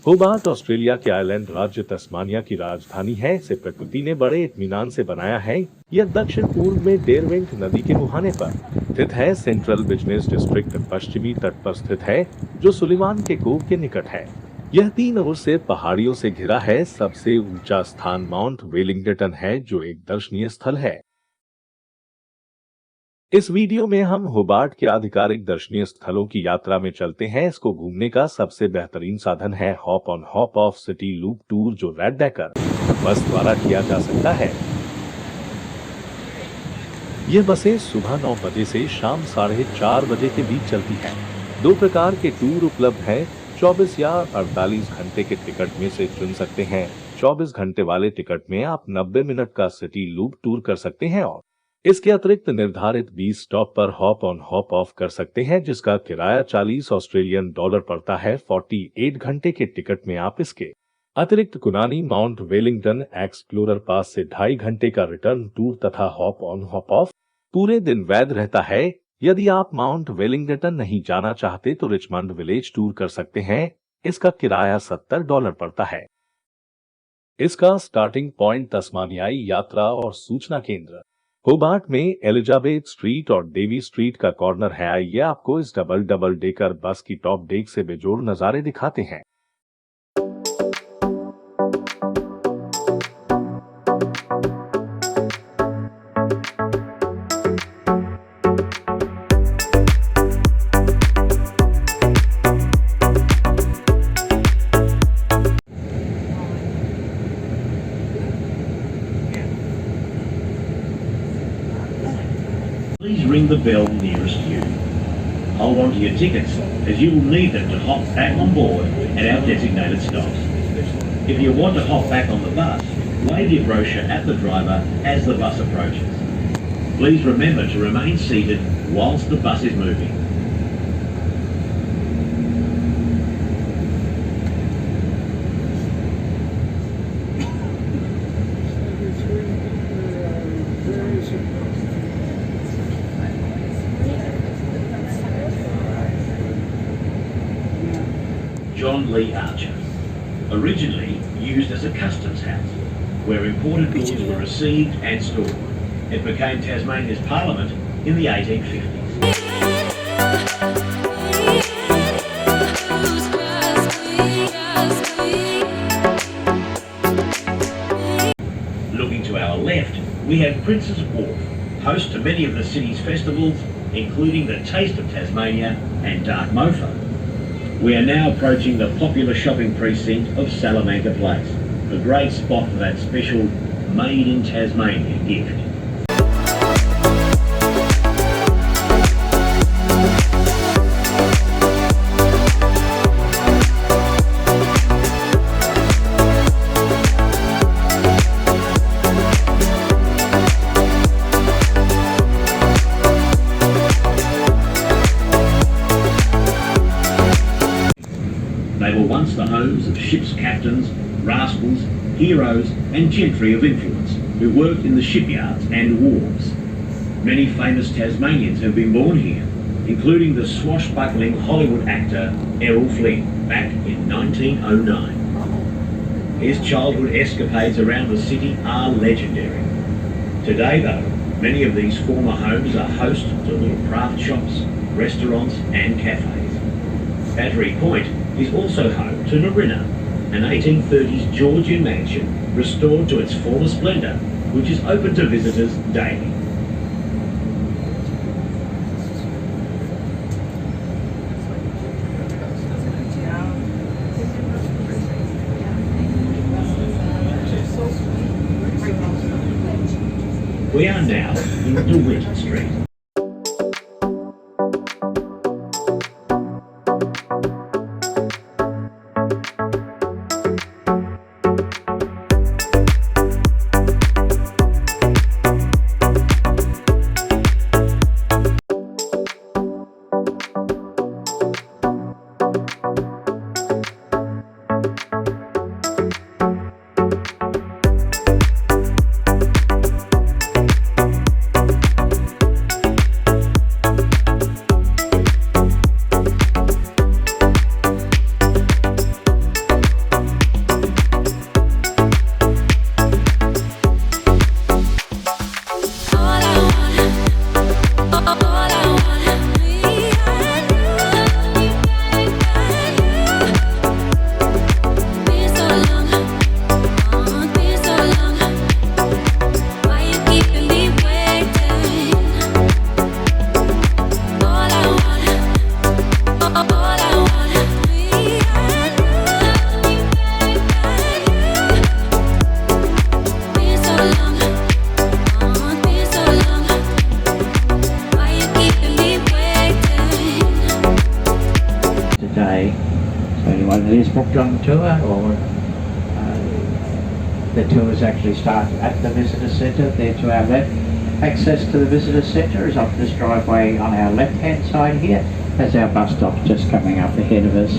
Hobart Australia के island राज्य Tasmania की राजधानी है। इसे प्रकृति ने बड़े इत्मीनान से बनाया है। यह दक्षिण पूर्व में डेरवेंट नदी के मुहाने पर स्थित है। सेंट्रल बिजनेस डिस्ट्रिक्ट पश्चिमी तट पर स्थित है, जो सुलिवान के कोव के निकट है। यह 3 ओर से पहाड़ियों से घिरा है। सबसे ऊंचा स्थान माउंट वेलिंगटन है, जो एक दर्शनीय स्थल है। इस वीडियो में हम होबार्ट के आधिकारिक दर्शनीय स्थलों की यात्रा में चलते हैं। इसको घूमने का सबसे बेहतरीन साधन है hop on hop off city loop tour, जो रेडबैकर बस द्वारा किया जा सकता है। ये बसें सुबह 9 बजे से शाम 4:30 बजे के बीच चलती हैं। 2 प्रकार के टूर उपलब्ध हैं, 24 या 48 घंटे के टिकट में से चुन सकते हैं। 24 घंटे वाले टिकट में आप 90 मिनट का सिटी लूप टूर कर सकते हैं और इसके अतिरिक्त निर्धारित 20 स्टॉप पर हॉप ऑन हॉप ऑफ कर सकते हैं, जिसका किराया 40 ऑस्ट्रेलियन डॉलर पड़ता है। 48 घंटे के टिकट में आप इसके अतिरिक्त कुनानी माउंट वेलिंगटन एक्सप्लोरर पास से 2.5 घंटे का रिटर्न टूर तथा हॉप ऑन हॉप ऑफ पूरे दिन वैध रहता है। यदि आप माउंट वेलिंगटन नहीं जाना चाहते तो रिचमंड विलेज टूर कर सकते हैं। इसका किराया $70 पड़ता है। इसका स्टार्टिंग पॉइंट तस्मानियाई यात्रा और सूचना केंद्र होबार्ट में एलिजाबेथ स्ट्रीट और डेवी स्ट्रीट का कॉर्नर है। आइए आपको इस डबल डेकर बस की टॉप डेक से बेजोड़ नजारे दिखाते हैं। Please ring the bell nearest you. Hold on to your tickets, as you will need them to hop back on board at our designated stops. If you want to hop back on the bus, wave your brochure at the driver as the bus approaches. Please remember to remain seated whilst the bus is moving. John Lee Archer. Originally used as a customs house, where imported goods were received and stored. It became Tasmania's parliament in the 1850s. Looking to our left, we have Prince's Wharf, host to many of the city's festivals, including the Taste of Tasmania and Dark Mofo. We are now approaching the popular shopping precinct of Salamanca Place, a great spot for that special Made in Tasmania gift. They were once the homes of ship's captains, rascals, heroes and gentry of influence who worked in the shipyards and wharves. Many famous Tasmanians have been born here, including the swashbuckling Hollywood actor Errol Flynn back in 1909. His childhood escapades around the city are legendary. Today though, many of these former homes are host to little craft shops, restaurants and cafes. Battery Point is also home to Narina, an 1830s Georgian mansion restored to its former splendour, which is open to visitors daily. We are now in DeWitt Street. day. So anyone that is booked on the tour, or the tours actually start at the visitor centre, there to our left. Access to the visitor centre is off this driveway on our left-hand side here, as our bus stop just coming up ahead of us.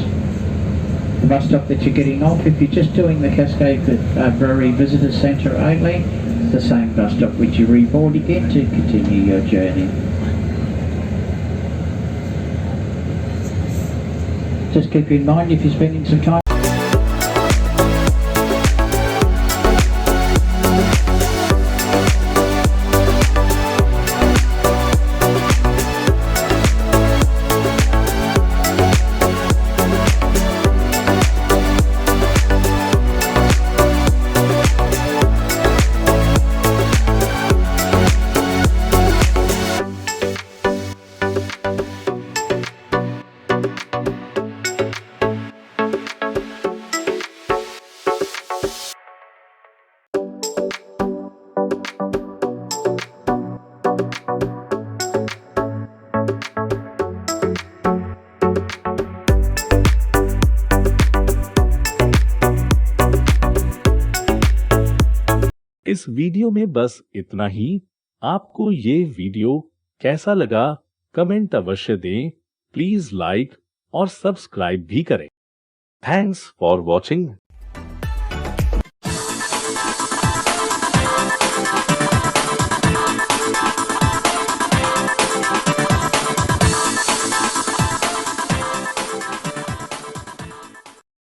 The bus stop that you're getting off, if you're just doing the Cascade Brewery Visitor Centre only, it's the same bus stop which you reboard again to continue your journey. Just keep in mind, if you're spending some time इस video में बस इतना ही। आपको ये video कैसा लगा comment अवश्य दें। प्लीज लाइक और सब्सक्राइब भी करें। Thanks for watching.